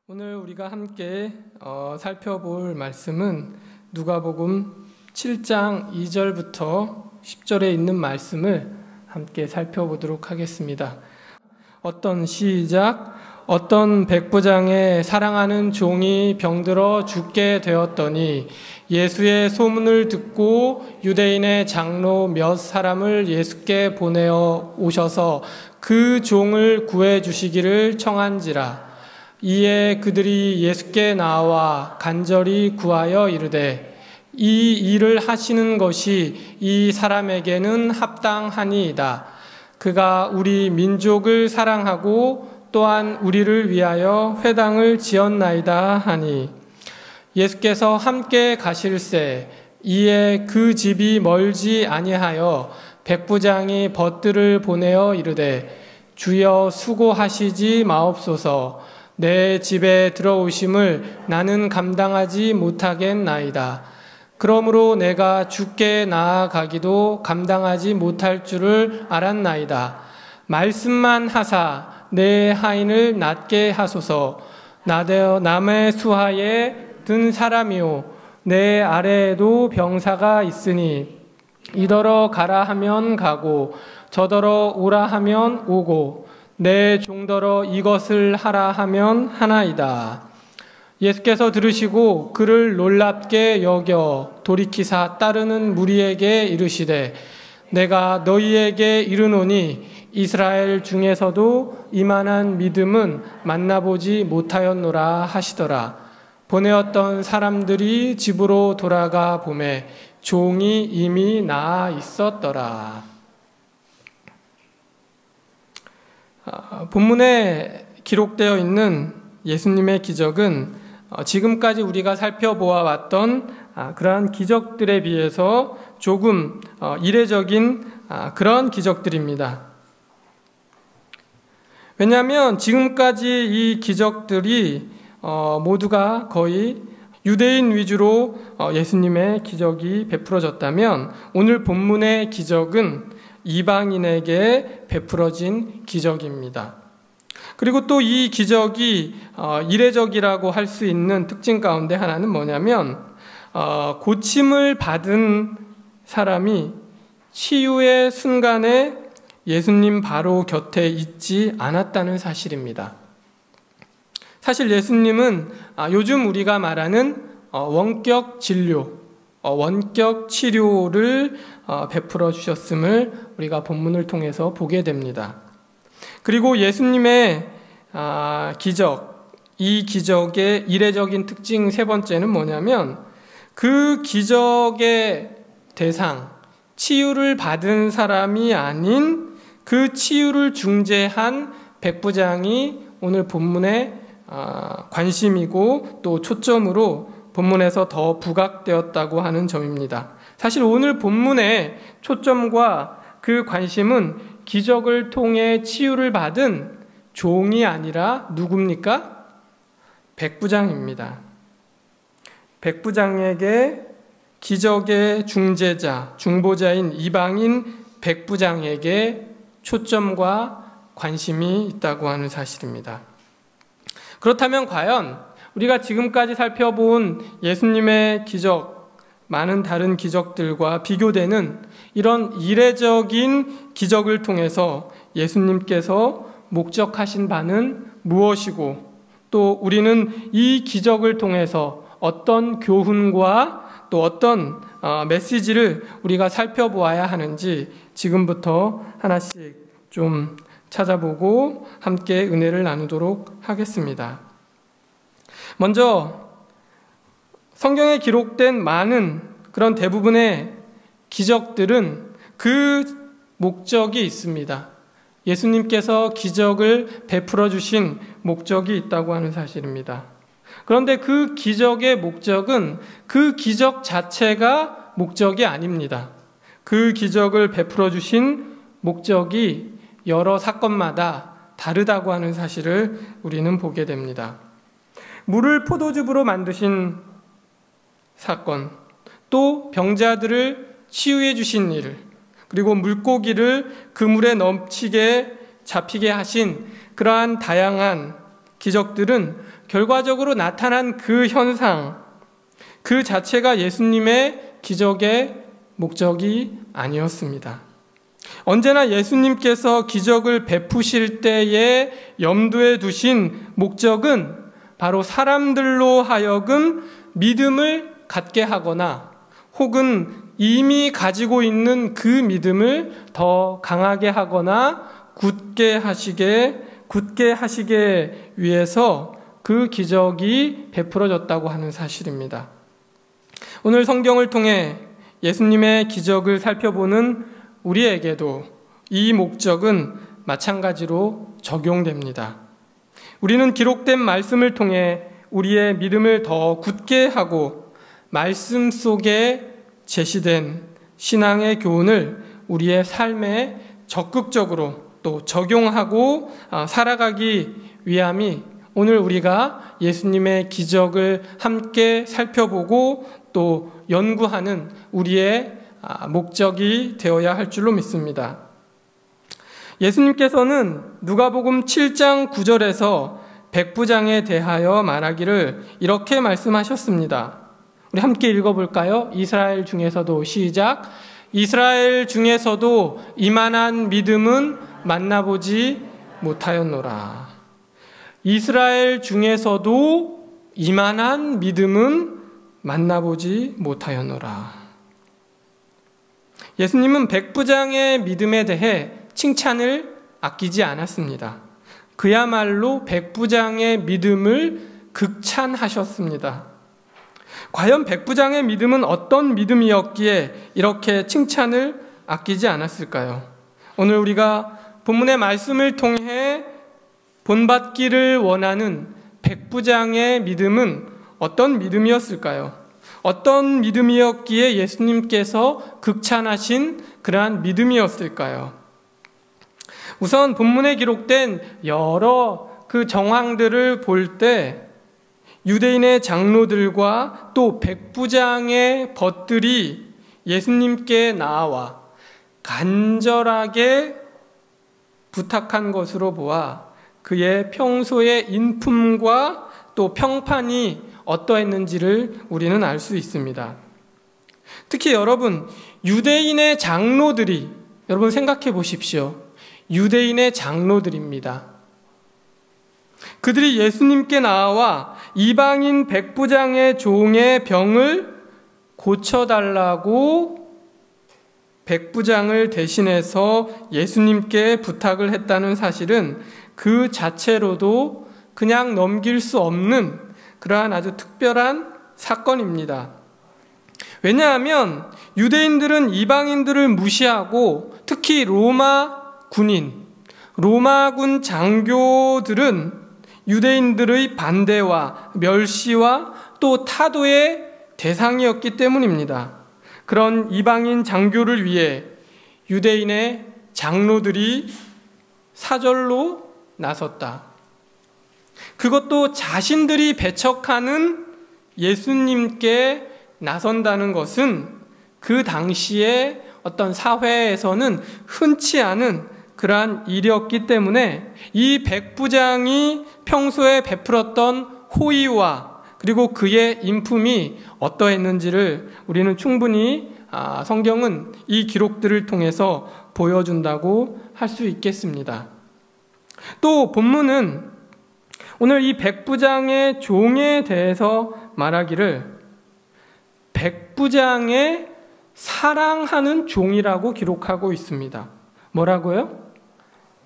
오늘 우리가 함께 살펴볼 말씀은 누가복음 7장 2절부터 10절에 있는 말씀을 함께 살펴보도록 하겠습니다. 어떤 백부장의 사랑하는 종이 병들어 죽게 되었더니 예수의 소문을 듣고 유대인의 장로 몇 사람을 예수께 보내어 오셔서 그 종을 구해 주시기를 청한지라. 이에 그들이 예수께 나와 간절히 구하여 이르되 이 일을 하시는 것이 이 사람에게는 합당하니이다. 그가 우리 민족을 사랑하고 또한 우리를 위하여 회당을 지었나이다 하니 예수께서 함께 가실새 이에 그 집이 멀지 아니하여 백부장이 벗들을 보내어 이르되 주여 수고하시지 마옵소서. 내 집에 들어오심을 나는 감당하지 못하겠나이다. 그러므로 내가 주께 나아가기도 감당하지 못할 줄을 알았나이다. 말씀만 하사 내 하인을 낫게 하소서. 남의 수하에 든 사람이요 내 아래에도 병사가 있으니 이더러 가라 하면 가고 저더러 오라 하면 오고 내 종더러 이것을 하라 하면 하나이다. 예수께서 들으시고 그를 놀랍게 여겨 돌이키사 따르는 무리에게 이르시되 내가 너희에게 이르노니 이스라엘 중에서도 이만한 믿음은 만나보지 못하였노라 하시더라. 보내었던 사람들이 집으로 돌아가 보매 종이 이미 나아 있었더라. 본문에 기록되어 있는 예수님의 기적은 지금까지 우리가 살펴보아왔던 그러한 기적들에 비해서 조금 이례적인 그런 기적들입니다. 왜냐하면 지금까지 이 기적들이 모두가 거의 유대인 위주로 예수님의 기적이 베풀어졌다면 오늘 본문의 기적은 이방인에게 베풀어진 기적입니다. 그리고 또 이 기적이 이례적이라고 할 수 있는 특징 가운데 하나는 뭐냐면 고침을 받은 사람이 치유의 순간에 예수님 바로 곁에 있지 않았다는 사실입니다. 사실 예수님은 요즘 우리가 말하는 원격 진료, 원격 치료를 베풀어 주셨음을 우리가 본문을 통해서 보게 됩니다. 그리고 예수님의 기적, 이 기적의 이례적인 특징 세 번째는 뭐냐면 그 기적의 대상, 치유를 받은 사람이 아닌 그 치유를 중재한 백부장이 오늘 본문의 관심이고 또 초점으로 본문에서 더 부각되었다고 하는 점입니다. 사실 오늘 본문의 초점과 그 관심은 기적을 통해 치유를 받은 종이 아니라 누굽니까? 백부장입니다. 백부장에게 기적의 중재자, 중보자인 이방인 백부장에게 초점과 관심이 있다고 하는 사실입니다. 그렇다면 과연 우리가 지금까지 살펴본 예수님의 기적, 많은 다른 기적들과 비교되는 이런 이례적인 기적을 통해서 예수님께서 목적하신 바는 무엇이고 또 우리는 이 기적을 통해서 어떤 교훈과 또 어떤 메시지를 우리가 살펴보아야 하는지 지금부터 하나씩 좀 찾아보고 함께 은혜를 나누도록 하겠습니다. 먼저 성경에 기록된 많은 그런 대부분의 기적들은 그 목적이 있습니다. 예수님께서 기적을 베풀어 주신 목적이 있다고 하는 사실입니다. 그런데 그 기적의 목적은 그 기적 자체가 목적이 아닙니다. 그 기적을 베풀어 주신 목적이 여러 사건마다 다르다고 하는 사실을 우리는 보게 됩니다. 물을 포도즙으로 만드신 사건, 또 병자들을 치유해 주신 일, 그리고 물고기를 그물에 넘치게 잡히게 하신 그러한 다양한 기적들은 결과적으로 나타난 그 현상, 그 자체가 예수님의 기적의 목적이 아니었습니다. 언제나 예수님께서 기적을 베푸실 때에 염두에 두신 목적은 바로 사람들로 하여금 믿음을 갖게 하거나 혹은 이미 가지고 있는 그 믿음을 더 강하게 하거나 굳게 하시게 위해서 그 기적이 베풀어졌다고 하는 사실입니다. 오늘 성경을 통해 예수님의 기적을 살펴보는 우리에게도 이 목적은 마찬가지로 적용됩니다. 우리는 기록된 말씀을 통해 우리의 믿음을 더 굳게 하고 말씀 속에 제시된 신앙의 교훈을 우리의 삶에 적극적으로 또 적용하고 살아가기 위함이 오늘 우리가 예수님의 기적을 함께 살펴보고 또 연구하는 우리의 목적이 되어야 할 줄로 믿습니다. 예수님께서는 누가복음 7장 9절에서 백부장에 대하여 말하기를 이렇게 말씀하셨습니다. 우리 함께 읽어볼까요? 이스라엘 중에서도 시작. 이스라엘 중에서도 이만한 믿음은 만나보지 못하였노라. 이스라엘 중에서도 이만한 믿음은 만나보지 못하였노라. 예수님은 백부장의 믿음에 대해 칭찬을 아끼지 않았습니다. 그야말로 백부장의 믿음을 극찬하셨습니다. 과연 백부장의 믿음은 어떤 믿음이었기에 이렇게 칭찬을 아끼지 않았을까요? 오늘 우리가 본문의 말씀을 통해 본받기를 원하는 백부장의 믿음은 어떤 믿음이었을까요? 어떤 믿음이었기에 예수님께서 극찬하신 그러한 믿음이었을까요? 우선 본문에 기록된 여러 그 정황들을 볼 때 유대인의 장로들과 또 백부장의 벗들이 예수님께 나와 간절하게 부탁한 것으로 보아 그의 평소의 인품과 또 평판이 어떠했는지를 우리는 알 수 있습니다. 특히 여러분, 유대인의 장로들이, 여러분 생각해 보십시오. 유대인의 장로들입니다. 그들이 예수님께 나와 이방인 백부장의 종의 병을 고쳐달라고 백부장을 대신해서 예수님께 부탁을 했다는 사실은 그 자체로도 그냥 넘길 수 없는 그러한 아주 특별한 사건입니다. 왜냐하면 유대인들은 이방인들을 무시하고 특히 로마군 장교들은 유대인들의 반대와 멸시와 또 타도의 대상이었기 때문입니다. 그런 이방인 장교를 위해 유대인의 장로들이 사절로 나섰다. 그것도 자신들이 배척하는 예수님께 나선다는 것은 그 당시에 어떤 사회에서는 흔치 않은 그러한 일이었기 때문에 이 백부장이 평소에 베풀었던 호의와 그리고 그의 인품이 어떠했는지를 우리는 충분히 성경은 이 기록들을 통해서 보여준다고 할 수 있겠습니다. 또 본문은 오늘 이 백부장의 종에 대해서 말하기를 백부장의 사랑하는 종이라고 기록하고 있습니다. 뭐라고요?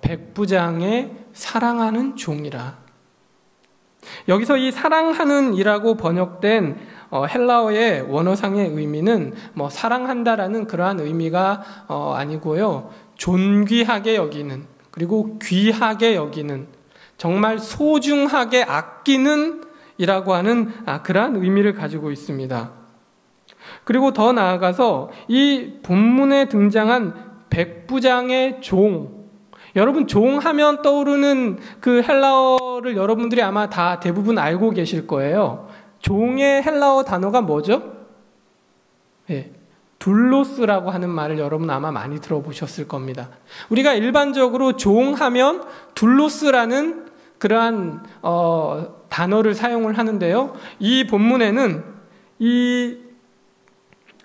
백부장의 사랑하는 종이라. 여기서 이 사랑하는 이라고 번역된 헬라어의 원어상의 의미는 사랑한다라는 그러한 의미가 아니고요. 존귀하게 여기는, 그리고 귀하게 여기는, 정말 소중하게 아끼는 이라고 하는 그러한 의미를 가지고 있습니다. 그리고 더 나아가서 이 본문에 등장한 백부장의 종, 여러분 종하면 떠오르는 그 헬라어를 여러분들이 아마 다 대부분 알고 계실 거예요. 종의 헬라어 단어가 뭐죠? 네, 둘로스라고 하는 말을 여러분 아마 많이 들어보셨을 겁니다. 우리가 일반적으로 종하면 둘로스라는 그러한 단어를 사용을 하는데요. 이 본문에는 이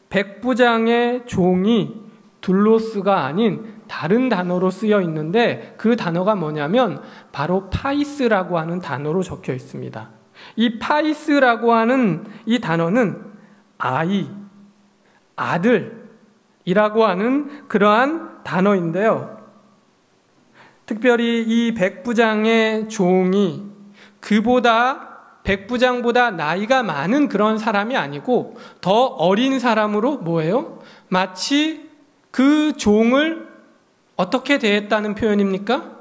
백부장의 종이 둘로스가 아닌 다른 단어로 쓰여 있는데 그 단어가 뭐냐면 바로 파이스라고 하는 단어로 적혀 있습니다. 이 파이스라고 하는 이 단어는 아이, 아들이라고 하는 그러한 단어인데요. 특별히 이 백부장의 종이 백부장보다 나이가 많은 그런 사람이 아니고 더 어린 사람으로 뭐예요? 마치 그 종을 어떻게 대했다는 표현입니까?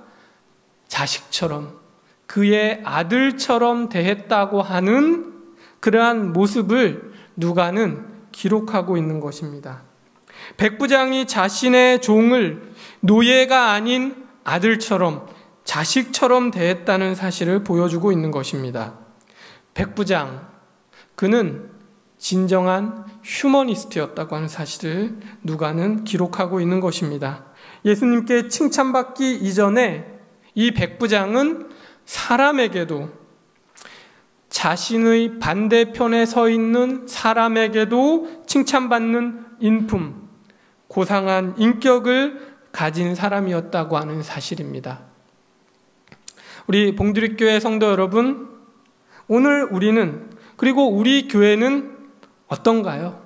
자식처럼, 그의 아들처럼 대했다고 하는 그러한 모습을 누가는 기록하고 있는 것입니다. 백부장이 자신의 종을 노예가 아닌 아들처럼, 자식처럼 대했다는 사실을 보여주고 있는 것입니다. 백부장, 그는 진정한 휴머니스트였다고 하는 사실을 누가는 기록하고 있는 것입니다. 예수님께 칭찬받기 이전에 이 백부장은 사람에게도, 자신의 반대편에 서 있는 사람에게도 칭찬받는 인품, 고상한 인격을 가진 사람이었다고 하는 사실입니다. 우리 봉두리교회 성도 여러분, 오늘 우리는, 그리고 우리 교회는 어떤가요?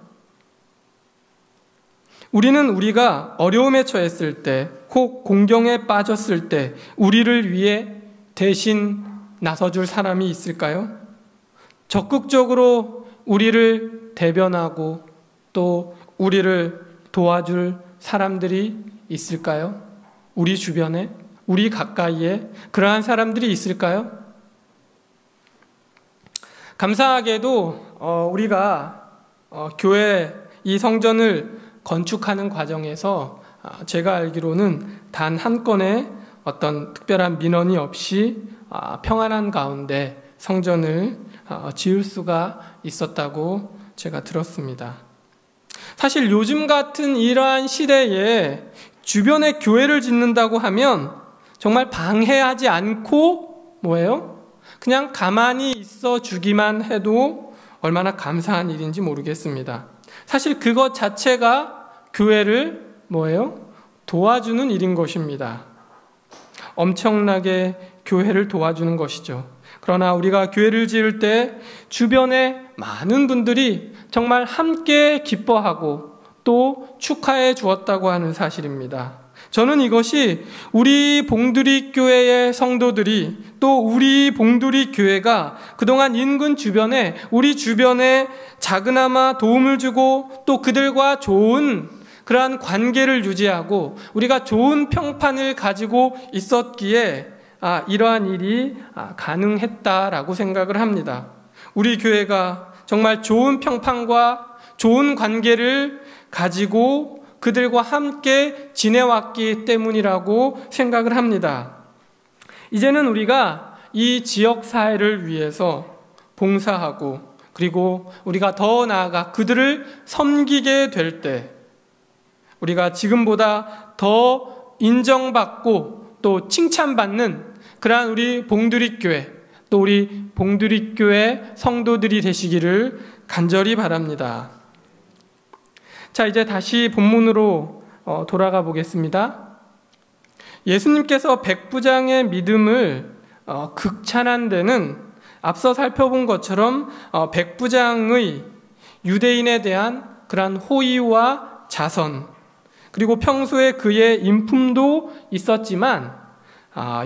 우리는 우리가 어려움에 처했을 때, 혹 공경에 빠졌을 때 우리를 위해 대신 나서줄 사람이 있을까요? 적극적으로 우리를 대변하고 또 우리를 도와줄 사람들이 있을까요? 우리 주변에, 우리 가까이에 그러한 사람들이 있을까요? 감사하게도 우리가 교회 이 성전을 건축하는 과정에서 제가 알기로는 단 한 건의 어떤 특별한 민원이 없이 평안한 가운데 성전을 지을 수가 있었다고 제가 들었습니다. 사실 요즘 같은 이러한 시대에 주변에 교회를 짓는다고 하면 정말 방해하지 않고 뭐예요? 그냥 가만히 있어 주기만 해도 얼마나 감사한 일인지 모르겠습니다. 사실 그것 자체가 교회를 뭐예요? 도와주는 일인 것입니다. 엄청나게 교회를 도와주는 것이죠. 그러나 우리가 교회를 지을 때 주변에 많은 분들이 정말 함께 기뻐하고 또 축하해 주었다고 하는 사실입니다. 저는 이것이 우리 봉두리 교회의 성도들이, 또 우리 봉두리 교회가 그동안 인근 주변에, 우리 주변에 작은아마 도움을 주고 또 그들과 좋은 그러한 관계를 유지하고 우리가 좋은 평판을 가지고 있었기에 이러한 일이 가능했다라고 생각을 합니다. 우리 교회가 정말 좋은 평판과 좋은 관계를 가지고 그들과 함께 지내왔기 때문이라고 생각을 합니다. 이제는 우리가 이 지역 사회를 위해서 봉사하고, 그리고 우리가 더 나아가 그들을 섬기게 될 때 우리가 지금보다 더 인정받고 또 칭찬받는 그러한 우리 봉두리교회, 또 우리 봉두리교회 성도들이 되시기를 간절히 바랍니다. 자, 이제 다시 본문으로 돌아가 보겠습니다. 예수님께서 백부장의 믿음을 극찬한 데는 앞서 살펴본 것처럼 백부장의 유대인에 대한 그러한 호의와 자선, 그리고 평소에 그의 인품도 있었지만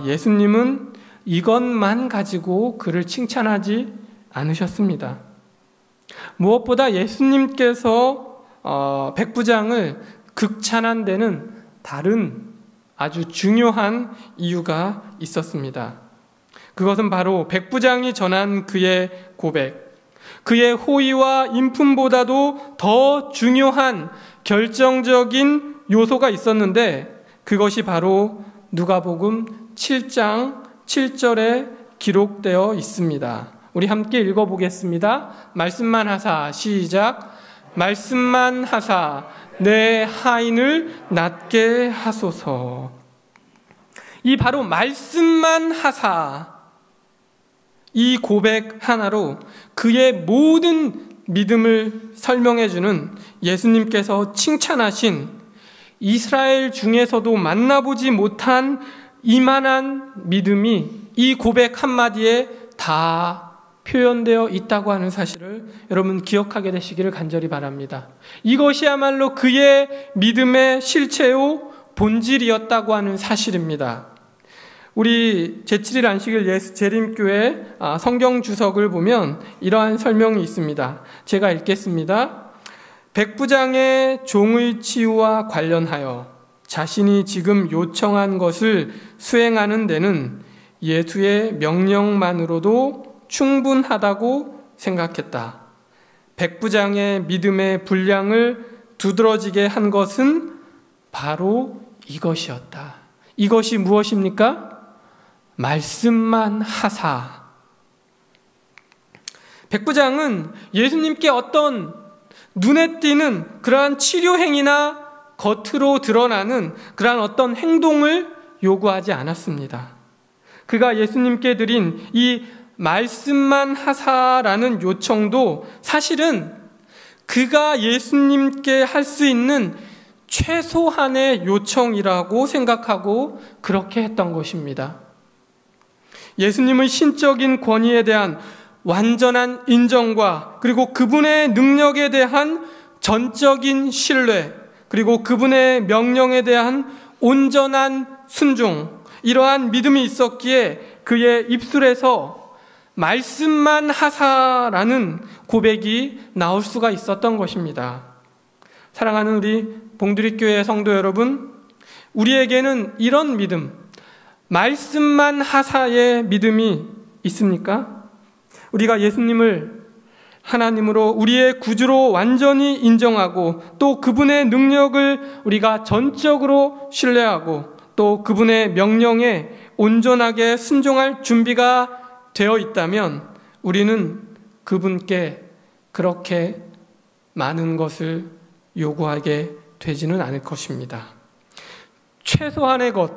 예수님은 이것만 가지고 그를 칭찬하지 않으셨습니다. 무엇보다 예수님께서 백부장을 극찬한 데는 다른 아주 중요한 이유가 있었습니다. 그것은 바로 백부장이 전한 그의 고백, 그의 호의와 인품보다도 더 중요한 결정적인 요소가 있었는데, 그것이 바로 누가복음 7장 7절에 기록되어 있습니다. 우리 함께 읽어보겠습니다. 말씀만 하사, 시작. 말씀만 하사 내 하인을 낫게 하소서. 이 바로 말씀만 하사, 이 고백 하나로 그의 모든 믿음을 설명해주는 예수님께서 칭찬하신 이스라엘 중에서도 만나보지 못한 이만한 믿음이 이 고백 한마디에 다 표현되어 있다고 하는 사실을 여러분 기억하게 되시기를 간절히 바랍니다. 이것이야말로 그의 믿음의 실체요 본질이었다고 하는 사실입니다. 우리 제7일 안식일 재림교회 성경 주석을 보면 이러한 설명이 있습니다. 제가 읽겠습니다. 백부장의 종의 치유와 관련하여 자신이 지금 요청한 것을 수행하는 데는 예수의 명령만으로도 충분하다고 생각했다. 백부장의 믿음의 분량을 두드러지게 한 것은 바로 이것이었다. 이것이 무엇입니까? 말씀만 하사. 백부장은 예수님께 어떤 눈에 띄는 그러한 치료 행위나 겉으로 드러나는 그러한 어떤 행동을 요구하지 않았습니다. 그가 예수님께 드린 이 말씀만 하사라는 요청도 사실은 그가 예수님께 할 수 있는 최소한의 요청이라고 생각하고 그렇게 했던 것입니다. 예수님의 신적인 권위에 대한 완전한 인정과 그리고 그분의 능력에 대한 전적인 신뢰, 그리고 그분의 명령에 대한 온전한 순종, 이러한 믿음이 있었기에 그의 입술에서 말씀만 하사라는 고백이 나올 수가 있었던 것입니다. 사랑하는 우리 봉두리교회 성도 여러분, 우리에게는 이런 믿음, 말씀만 하사의 믿음이 있습니까? 우리가 예수님을 하나님으로 우리의 구주로 완전히 인정하고 또 그분의 능력을 우리가 전적으로 신뢰하고 또 그분의 명령에 온전하게 순종할 준비가 되어 있다면 우리는 그분께 그렇게 많은 것을 요구하게 되지는 않을 것입니다. 최소한의 것,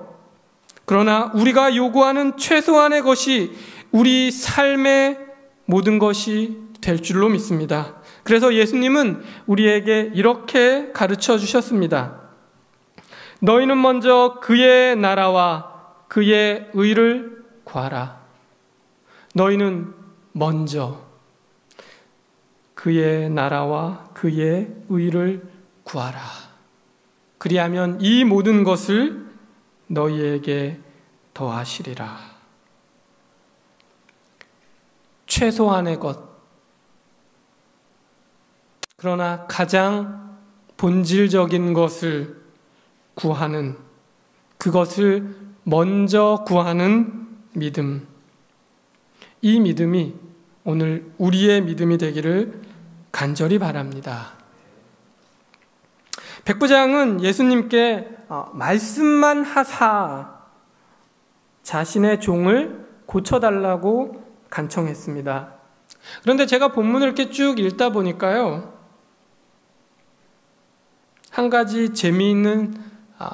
그러나 우리가 요구하는 최소한의 것이 우리 삶의 모든 것이 될 줄로 믿습니다. 그래서 예수님은 우리에게 이렇게 가르쳐 주셨습니다. 너희는 먼저 그의 나라와 그의 의를 구하라. 너희는 먼저 그의 나라와 그의 의를 구하라. 그리하면 이 모든 것을 너희에게 더하시리라. 최소한의 것, 그러나 가장 본질적인 것을 구하는, 그것을 먼저 구하는 믿음, 이 믿음이 오늘 우리의 믿음이 되기를 간절히 바랍니다. 백부장은 예수님께 말씀만 하사 자신의 종을 고쳐달라고 간청했습니다. 그런데 제가 본문을 이렇게 쭉 읽다 보니까요, 한 가지 재미있는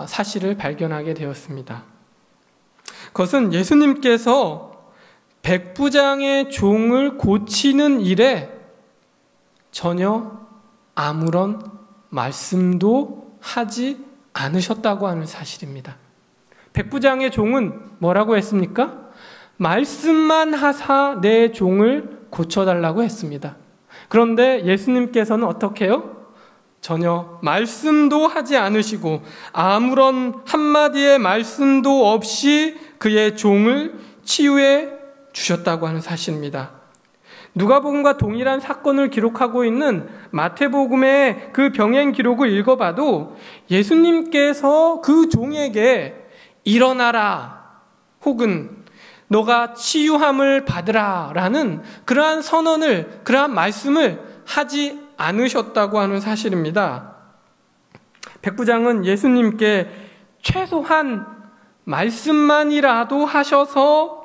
사실을 발견하게 되었습니다. 그것은 예수님께서 백부장의 종을 고치는 일에 전혀 아무런 말씀도 하지 않으셨다고 하는 사실입니다. 백부장의 종은 뭐라고 했습니까? 말씀만 하사 내 종을 고쳐달라고 했습니다. 그런데 예수님께서는 어떻게 해요? 전혀 말씀도 하지 않으시고 아무런 한마디의 말씀도 없이 그의 종을 치유해 주셨다고 하는 사실입니다. 누가복음과 동일한 사건을 기록하고 있는 마태복음의 그 병행 기록을 읽어봐도 예수님께서 그 종에게 일어나라 혹은 너가 치유함을 받으라 라는 그러한 선언을, 그러한 말씀을 하지 않으셨다고 하는 사실입니다. 백부장은 예수님께 최소한 말씀만이라도 하셔서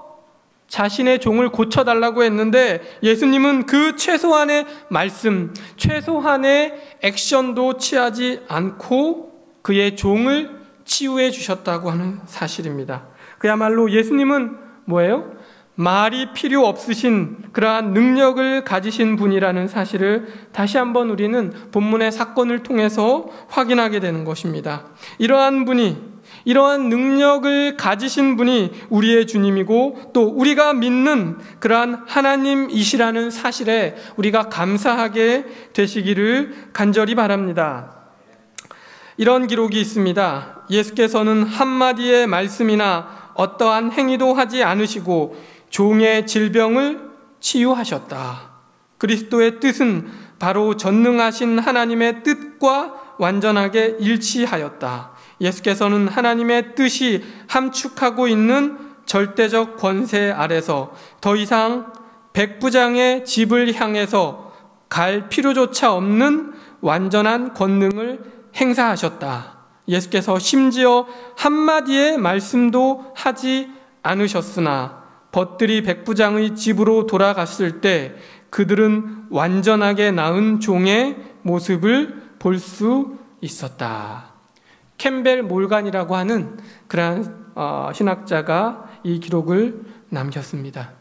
자신의 종을 고쳐달라고 했는데 예수님은 그 최소한의 말씀, 최소한의 액션도 취하지 않고 그의 종을 치유해 주셨다고 하는 사실입니다. 그야말로 예수님은 뭐예요? 말이 필요 없으신 그러한 능력을 가지신 분이라는 사실을 다시 한번 우리는 본문의 사건을 통해서 확인하게 되는 것입니다. 이러한 능력을 가지신 분이 우리의 주님이고 또 우리가 믿는 그러한 하나님이시라는 사실에 우리가 감사하게 되시기를 간절히 바랍니다. 이런 기록이 있습니다. 예수께서는 한마디의 말씀이나 어떠한 행위도 하지 않으시고 종의 질병을 치유하셨다. 그리스도의 뜻은 바로 전능하신 하나님의 뜻과 완전하게 일치하였다. 예수께서는 하나님의 뜻이 함축하고 있는 절대적 권세 아래서 더 이상 백부장의 집을 향해서 갈 필요조차 없는 완전한 권능을 행사하셨다. 예수께서 심지어 한마디의 말씀도 하지 않으셨으나 벗들이 백부장의 집으로 돌아갔을 때 그들은 완전하게 나은 종의 모습을 볼 수 있었다. 캠벨 몰간이라고 하는 그러한 신학자가 이 기록을 남겼습니다.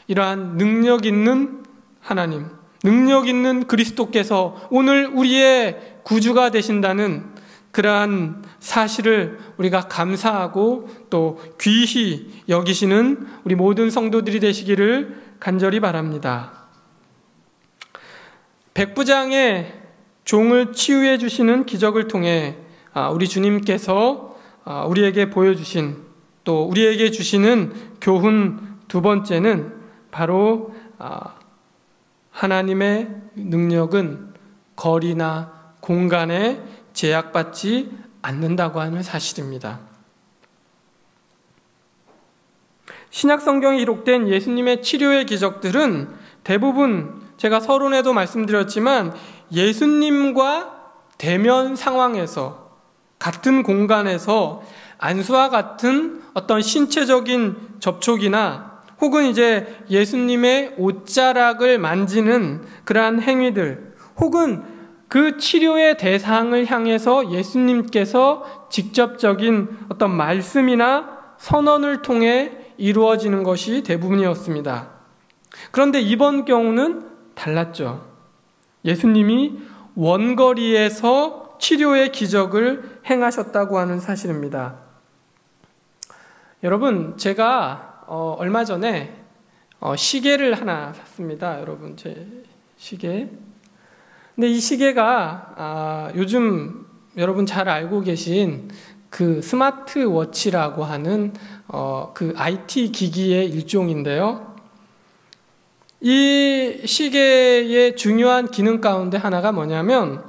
이러한 능력 있는 하나님, 능력 있는 그리스도께서 오늘 우리의 구주가 되신다는 그러한 사실을 우리가 감사하고 또 귀히 여기시는 우리 모든 성도들이 되시기를 간절히 바랍니다. 백부장의 종을 치유해 주시는 기적을 통해 우리 주님께서 우리에게 보여주신 또 우리에게 주시는 교훈 두 번째는 바로 하나님의 능력은 거리나 공간에 제약받지 않는다고 하는 사실입니다. 신약 성경에 기록된 예수님의 치료의 기적들은 대부분 제가 서론에도 말씀드렸지만 예수님과 대면 상황에서 같은 공간에서 안수와 같은 어떤 신체적인 접촉이나 혹은 이제 예수님의 옷자락을 만지는 그러한 행위들 혹은 그 치료의 대상을 향해서 예수님께서 직접적인 어떤 말씀이나 선언을 통해 이루어지는 것이 대부분이었습니다. 그런데 이번 경우는 달랐죠. 예수님이 원거리에서 치료의 기적을 행하셨다고 하는 사실입니다. 여러분, 제가 얼마 전에 시계를 하나 샀습니다. 여러분, 제 시계. 근데 이 시계가 요즘 여러분 잘 알고 계신 그 스마트워치라고 하는 그 IT 기기의 일종인데요. 이 시계의 중요한 기능 가운데 하나가 뭐냐면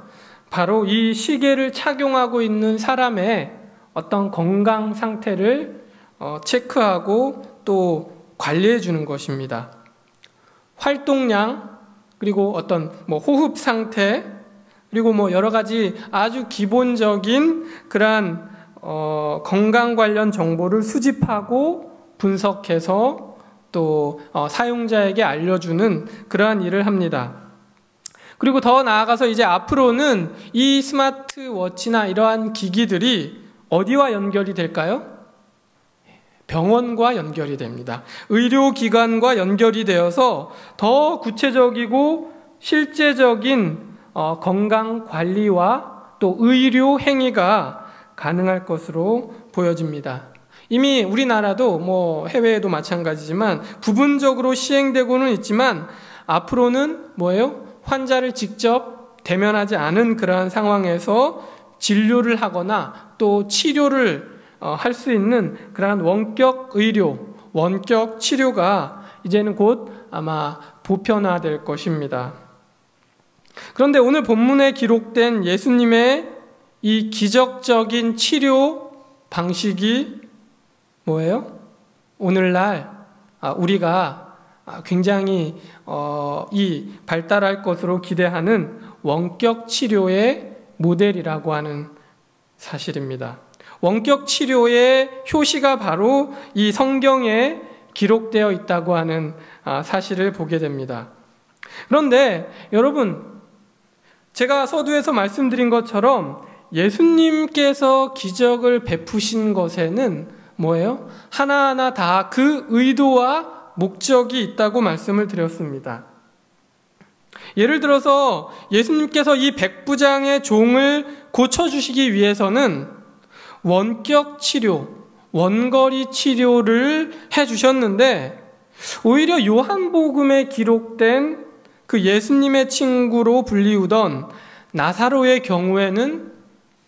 바로 이 시계를 착용하고 있는 사람의 어떤 건강 상태를 체크하고 또 관리해 주는 것입니다. 활동량, 그리고 어떤 호흡 상태, 그리고 여러 가지 아주 기본적인 그러한 건강 관련 정보를 수집하고 분석해서 또 사용자에게 알려주는 그러한 일을 합니다. 그리고 더 나아가서 이제 앞으로는 이 스마트워치나 이러한 기기들이 어디와 연결이 될까요? 병원과 연결이 됩니다. 의료기관과 연결이 되어서 더 구체적이고 실제적인 건강관리와 또 의료 행위가 가능할 것으로 보여집니다. 이미 우리나라도 해외에도 마찬가지지만 부분적으로 시행되고는 있지만 앞으로는 환자를 직접 대면하지 않은 그러한 상황에서 진료를 하거나 또 치료를 할 수 있는 그러한 원격 의료, 원격 치료가 이제는 곧 아마 보편화될 것입니다. 그런데 오늘 본문에 기록된 예수님의 이 기적적인 치료 방식이 뭐예요? 오늘날 우리가 굉장히 이 발달할 것으로 기대하는 원격 치료의 모델이라고 하는 사실입니다. 원격 치료의 효시가 바로 이 성경에 기록되어 있다고 하는 사실을 보게 됩니다. 그런데 여러분, 제가 서두에서 말씀드린 것처럼 예수님께서 기적을 베푸신 것에는 뭐예요? 하나하나 다 그 의도와 목적이 있다고 말씀을 드렸습니다. 예를 들어서 예수님께서 이 백부장의 종을 고쳐주시기 위해서는 원격 치료, 원거리 치료를 해주셨는데 오히려 요한복음에 기록된 그 예수님의 친구로 불리우던 나사로의 경우에는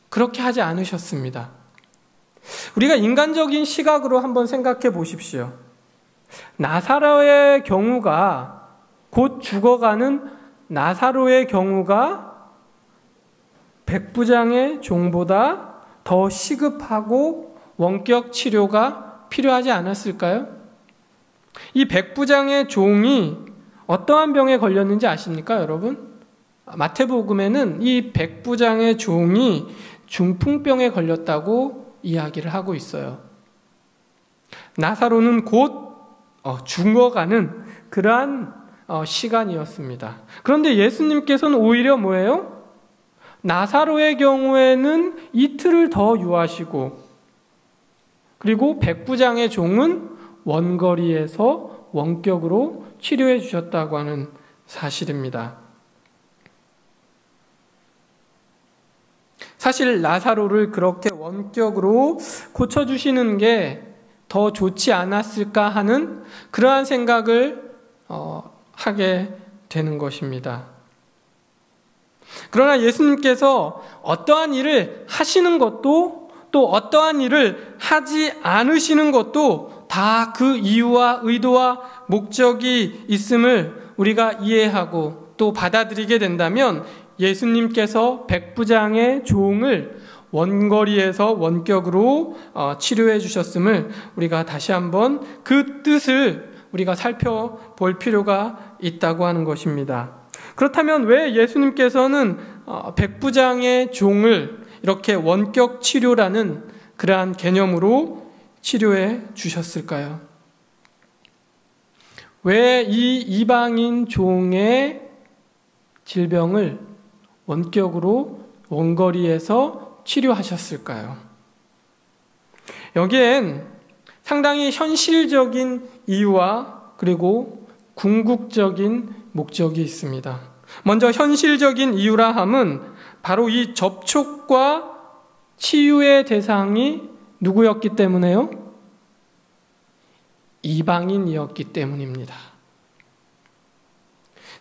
그렇게 하지 않으셨습니다. 우리가 인간적인 시각으로 한번 생각해 보십시오. 나사로의 경우가 곧 죽어가는 나사로의 경우가 백부장의 종보다 더 시급하고 원격 치료가 필요하지 않았을까요? 이 백부장의 종이 어떠한 병에 걸렸는지 아십니까, 여러분? 마태복음에는 이 백부장의 종이 중풍병에 걸렸다고 이야기를 하고 있어요. 나사로는 곧 죽어가는 그러한 시간이었습니다. 그런데 예수님께서는 오히려 뭐예요? 나사로의 경우에는 이틀을 더 유하시고 그리고 백부장의 종은 원거리에서 원격으로 치료해 주셨다고 하는 사실입니다. 사실 나사로를 그렇게 원격으로 고쳐주시는 게 더 좋지 않았을까 하는 그러한 생각을 하게 되는 것입니다. 그러나 예수님께서 어떠한 일을 하시는 것도 또 어떠한 일을 하지 않으시는 것도 다 그 이유와 의도와 목적이 있음을 우리가 이해하고 또 받아들이게 된다면 예수님께서 백부장의 종을 원거리에서 원격으로 치료해 주셨음을 우리가 다시 한번 그 뜻을 우리가 살펴볼 필요가 있다고 하는 것입니다. 그렇다면 왜 예수님께서는 백부장의 종을 이렇게 원격 치료라는 그러한 개념으로 치료해 주셨을까요? 왜 이 이방인 종의 질병을 원격으로 원거리에서 치료하셨을까요? 여기엔 상당히 현실적인 이유와 그리고 궁극적인 목적이 있습니다. 먼저 현실적인 이유라 함은 바로 이 접촉과 치유의 대상이 누구였기 때문에요? 이방인이었기 때문입니다.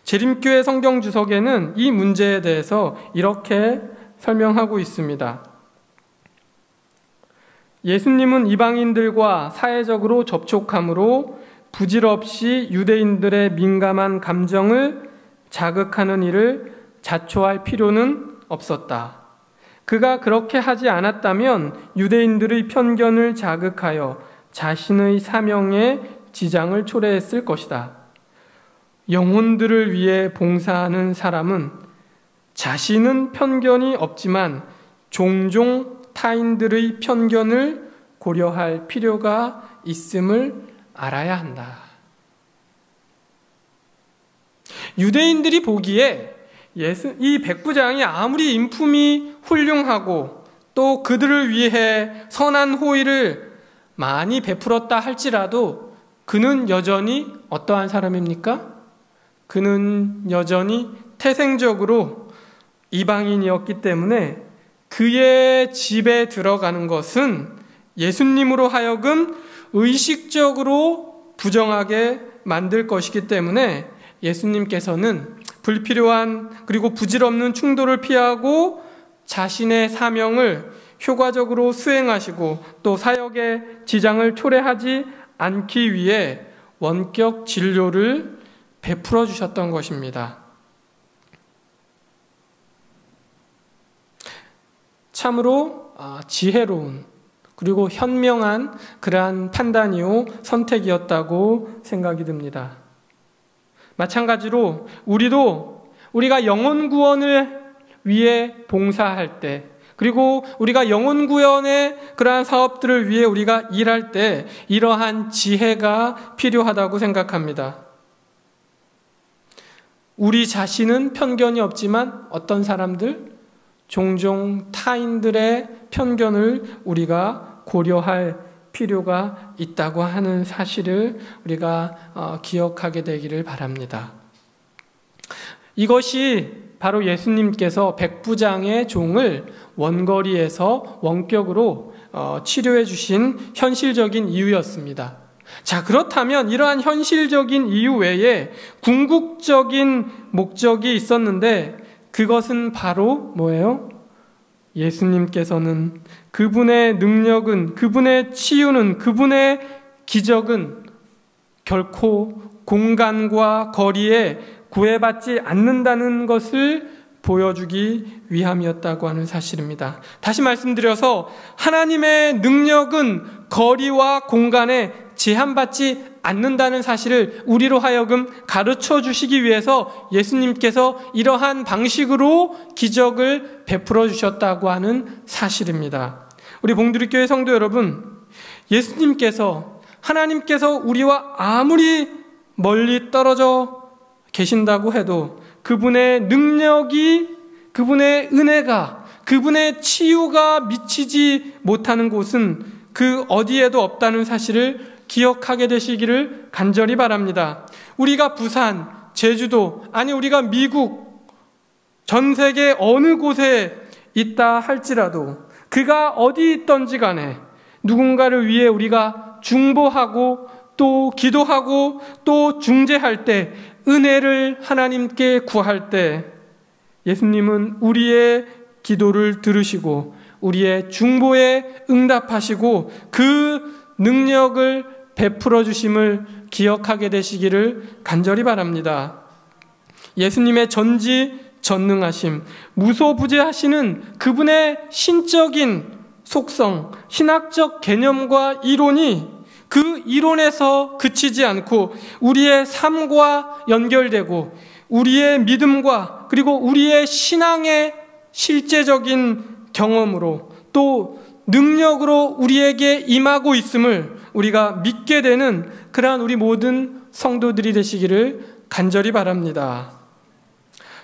재림교회 성경 주석에는 이 문제에 대해서 이렇게 설명하고 있습니다. 예수님은 이방인들과 사회적으로 접촉함으로 부질없이 유대인들의 민감한 감정을 자극하는 일을 자초할 필요는 없었다. 그가 그렇게 하지 않았다면 유대인들의 편견을 자극하여 자신의 사명에 지장을 초래했을 것이다. 영혼들을 위해 봉사하는 사람은 자신은 편견이 없지만 종종 타인들의 편견을 고려할 필요가 있음을 알아야 한다. 유대인들이 보기에 이 백부장이 아무리 인품이 훌륭하고 또 그들을 위해 선한 호의를 많이 베풀었다 할지라도 그는 여전히 어떠한 사람입니까? 그는 여전히 태생적으로 이방인이었기 때문에 그의 집에 들어가는 것은 예수님으로 하여금 의식적으로 부정하게 만들 것이기 때문에 예수님께서는 불필요한 그리고 부질없는 충돌을 피하고 자신의 사명을 효과적으로 수행하시고 또 사역에 지장을 초래하지 않기 위해 원격 진료를 베풀어 주셨던 것입니다. 참으로 지혜로운 그리고 현명한 그러한 판단이요 선택이었다고 생각이 듭니다. 마찬가지로 우리가 영혼 구원을 위해 봉사할 때 그리고 우리가 영혼 구원의 그러한 사업들을 위해 우리가 일할 때 이러한 지혜가 필요하다고 생각합니다. 우리 자신은 편견이 없지만 어떤 사람들 종종 타인들의 편견을 우리가 고려할 필요가 있다고 하는 사실을 우리가 기억하게 되기를 바랍니다. 이것이 바로 예수님께서 백부장의 종을 원거리에서 원격으로 치료해 주신 현실적인 이유였습니다. 자, 그렇다면 이러한 현실적인 이유 외에 궁극적인 목적이 있었는데 그것은 바로 뭐예요? 예수님께서는 그분의 능력은, 그분의 치유는, 그분의 기적은 결코 공간과 거리에 구애받지 않는다는 것을 보여주기 위함이었다고 하는 사실입니다. 다시 말씀드려서 하나님의 능력은 거리와 공간에 제한받지 않는다는 사실을 우리로 하여금 가르쳐 주시기 위해서 예수님께서 이러한 방식으로 기적을 베풀어 주셨다고 하는 사실입니다. 우리 봉두리교회 성도 여러분, 예수님께서, 하나님께서 우리와 아무리 멀리 떨어져 계신다고 해도 그분의 능력이, 그분의 은혜가, 그분의 치유가 미치지 못하는 곳은 그 어디에도 없다는 사실을 기억하게 되시기를 간절히 바랍니다. 우리가 부산, 제주도, 아니 우리가 미국, 전 세계 어느 곳에 있다 할지라도 그가 어디 있던지 간에 누군가를 위해 우리가 중보하고 또 기도하고 또 중재할 때, 은혜를 하나님께 구할 때 예수님은 우리의 기도를 들으시고 우리의 중보에 응답하시고 그 능력을 베풀어 주심을 기억하게 되시기를 간절히 바랍니다. 예수님의 전지전능하심, 무소부재하시는 그분의 신적인 속성, 신학적 개념과 이론이 그 이론에서 그치지 않고 우리의 삶과 연결되고 우리의 믿음과 그리고 우리의 신앙의 실제적인 경험으로 또 능력으로 우리에게 임하고 있음을 우리가 믿게 되는 그러한 우리 모든 성도들이 되시기를 간절히 바랍니다.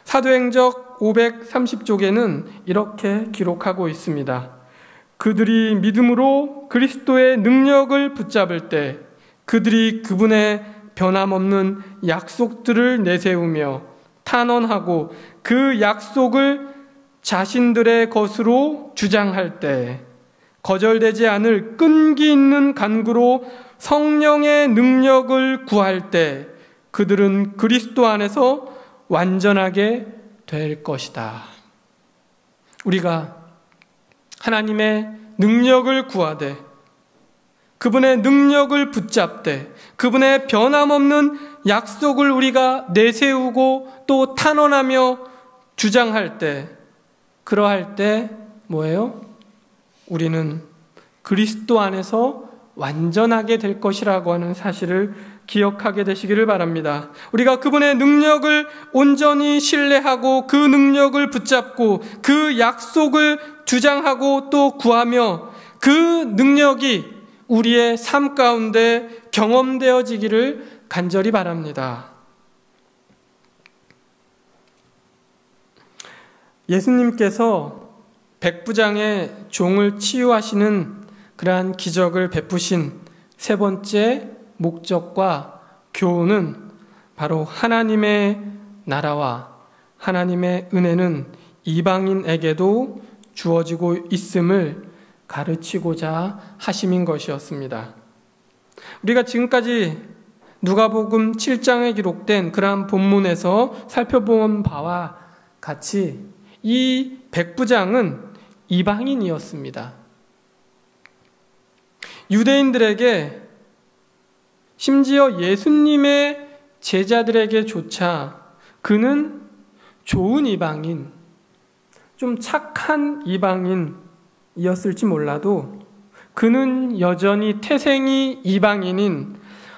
사도행적 530쪽에는 이렇게 기록하고 있습니다. 그들이 믿음으로 그리스도의 능력을 붙잡을 때 그들이 그분의 변함없는 약속들을 내세우며 탄원하고 그 약속을 자신들의 것으로 주장할 때 거절되지 않을 끈기 있는 간구로 성령의 능력을 구할 때 그들은 그리스도 안에서 완전하게 될 것이다. 우리가 하나님의 능력을 구하되 그분의 능력을 붙잡되 그분의 변함없는 약속을 우리가 내세우고 또 탄원하며 주장할 때, 그러할 때 뭐예요? 우리는 그리스도 안에서 완전하게 될 것이라고 하는 사실을 기억하게 되시기를 바랍니다. 우리가 그분의 능력을 온전히 신뢰하고 그 능력을 붙잡고 그 약속을 주장하고 또 구하며 그 능력이 우리의 삶 가운데 경험되어지기를 간절히 바랍니다. 예수님께서 백부장의 종을 치유하시는 그러한 기적을 베푸신 세 번째 목적과 교훈은 바로 하나님의 나라와 하나님의 은혜는 이방인에게도 주어지고 있음을 가르치고자 하심인 것이었습니다. 우리가 지금까지 누가복음 7장에 기록된 그러한 본문에서 살펴본 바와 같이 이 백부장은 이방인이었습니다. 유대인들에게, 심지어 예수님의 제자들에게조차 그는 좋은 이방인, 좀 착한 이방인이었을지 몰라도 그는 여전히 태생이 이방인인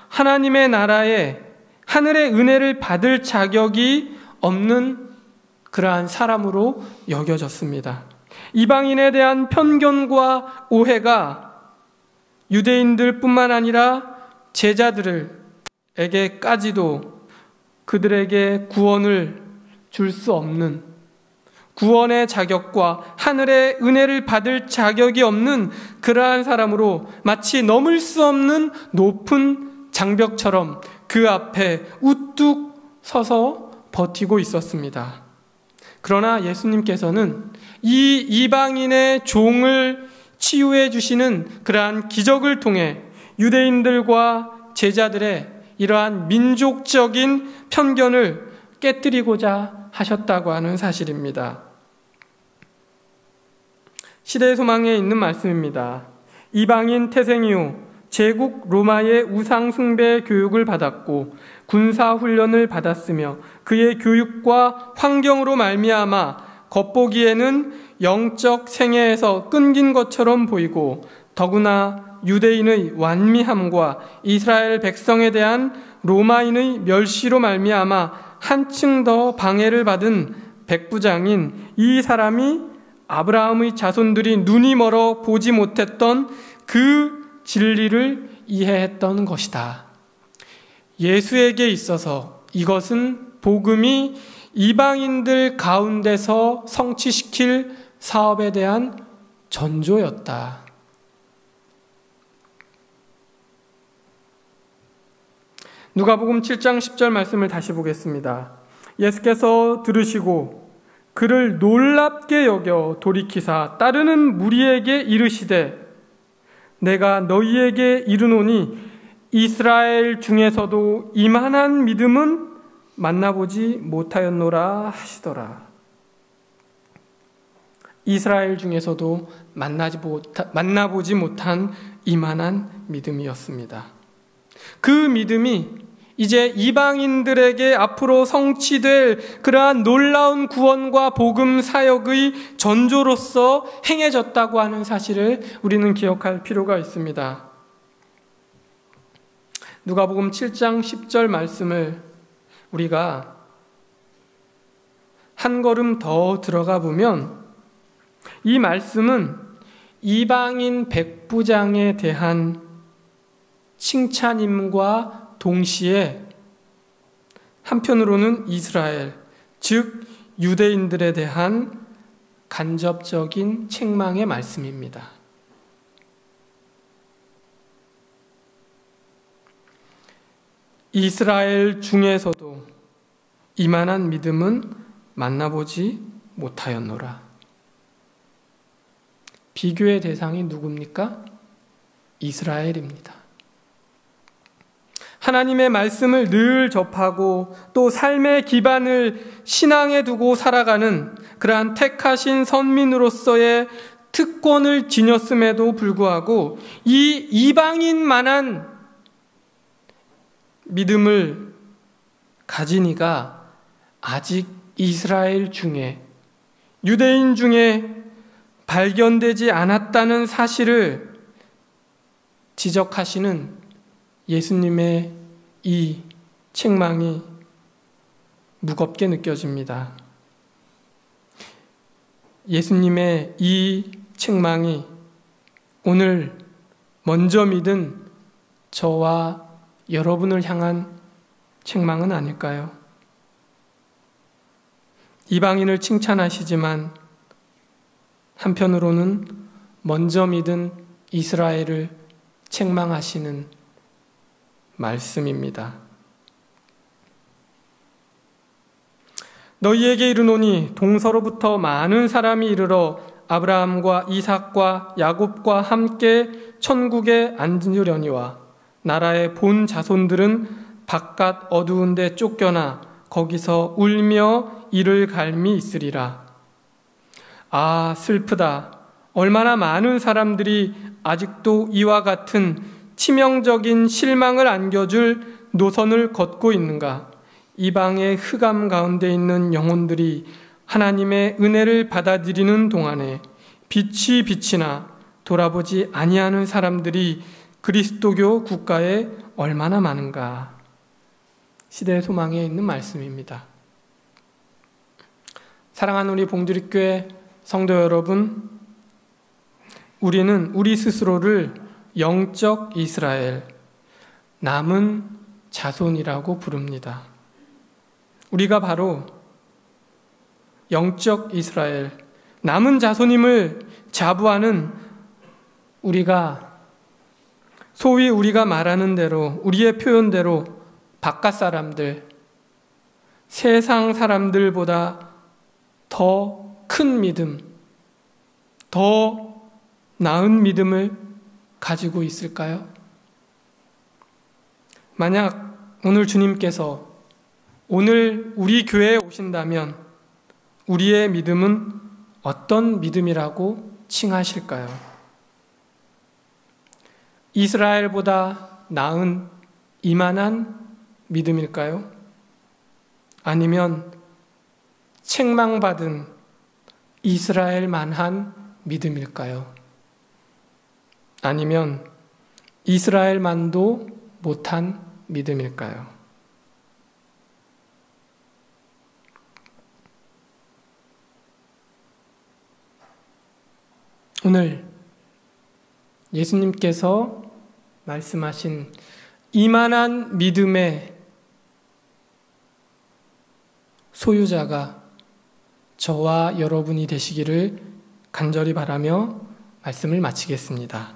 하나님의 나라에 하늘의 은혜를 받을 자격이 없는 그러한 사람으로 여겨졌습니다. 이방인에 대한 편견과 오해가 유대인들뿐만 아니라 제자들에게까지도 그들에게 구원을 줄 수 없는, 구원의 자격과 하늘의 은혜를 받을 자격이 없는 그러한 사람으로 마치 넘을 수 없는 높은 장벽처럼 그 앞에 우뚝 서서 버티고 있었습니다. 그러나 예수님께서는 이 이방인의 종을 치유해 주시는 그러한 기적을 통해 유대인들과 제자들의 이러한 민족적인 편견을 깨뜨리고자 하셨다고 하는 사실입니다. 시대의 소망에 있는 말씀입니다. 이방인 태생 이후 제국 로마의 우상 숭배 교육을 받았고 군사 훈련을 받았으며 그의 교육과 환경으로 말미암아 겉보기에는 영적 생애에서 끊긴 것처럼 보이고 더구나 유대인의 완미함과 이스라엘 백성에 대한 로마인의 멸시로 말미암아 한층 더 방해를 받은 백부장인 이 사람이 아브라함의 자손들이 눈이 멀어 보지 못했던 그 진리를 이해했던 것이다. 예수에게 있어서 이것은 복음이 이방인들 가운데서 성취시킬 사업에 대한 전조였다. 누가복음 7장 10절 말씀을 다시 보겠습니다. 예수께서 들으시고 그를 놀랍게 여겨 돌이키사 따르는 무리에게 이르시되 내가 너희에게 이르노니 이스라엘 중에서도 이만한 믿음은 만나보지 못하였노라 하시더라. 이스라엘 중에서도 만나보지 못한 이만한 믿음이었습니다. 그 믿음이 이제 이방인들에게 앞으로 성취될 그러한 놀라운 구원과 복음 사역의 전조로서 행해졌다고 하는 사실을 우리는 기억할 필요가 있습니다. 누가복음 7장 10절 말씀을 우리가 한 걸음 더 들어가 보면 이 말씀은 이방인 백부장에 대한 칭찬임과 동시에 한편으로는 이스라엘, 즉 유대인들에 대한 간접적인 책망의 말씀입니다. 이스라엘 중에서도 이만한 믿음은 만나보지 못하였노라. 비교의 대상이 누굽니까? 이스라엘입니다. 하나님의 말씀을 늘 접하고 또 삶의 기반을 신앙에 두고 살아가는 그러한 택하신 선민으로서의 특권을 지녔음에도 불구하고 이 이방인만한 믿음을 가진 이가 아직 이스라엘 중에 유대인 중에 발견되지 않았다는 사실을 지적하시는 예수님의 이 책망이 무겁게 느껴집니다. 예수님의 이 책망이 오늘 먼저 믿은 저와 여러분을 향한 책망은 아닐까요? 이방인을 칭찬하시지만 한편으로는 먼저 믿은 이스라엘을 책망하시는 말씀입니다. 너희에게 이르노니 동서로부터 많은 사람이 이르러 아브라함과 이삭과 야곱과 함께 천국에 앉으려니와 나라의 본 자손들은 바깥 어두운 데 쫓겨나 거기서 울며 이를 갈미 있으리라. 아, 슬프다. 얼마나 많은 사람들이 아직도 이와 같은 치명적인 실망을 안겨줄 노선을 걷고 있는가. 이방의 흑암 가운데 있는 영혼들이 하나님의 은혜를 받아들이는 동안에 빛이 빛이나 돌아보지 아니하는 사람들이 그리스도교 국가에 얼마나 많은가. 시대의 소망에 있는 말씀입니다. 사랑하는 우리 봉두리교회 성도 여러분, 우리는 우리 스스로를 영적 이스라엘, 남은 자손이라고 부릅니다. 우리가 바로 영적 이스라엘, 남은 자손임을 자부하는 우리가 소위 우리가 말하는 대로, 우리의 표현대로 바깥 사람들, 세상 사람들보다 더 큰 믿음, 더 나은 믿음을 가지고 있을까요? 만약 오늘 주님께서 오늘 우리 교회에 오신다면 우리의 믿음은 어떤 믿음이라고 칭하실까요? 이스라엘보다 나은 이만한 믿음일까요? 아니면 책망받은 이스라엘만한 믿음일까요? 아니면 이스라엘만도 못한 믿음일까요? 오늘 예수님께서 말씀하신 이만한 믿음의 소유자가 저와 여러분이 되시기를 간절히 바라며 말씀을 마치겠습니다.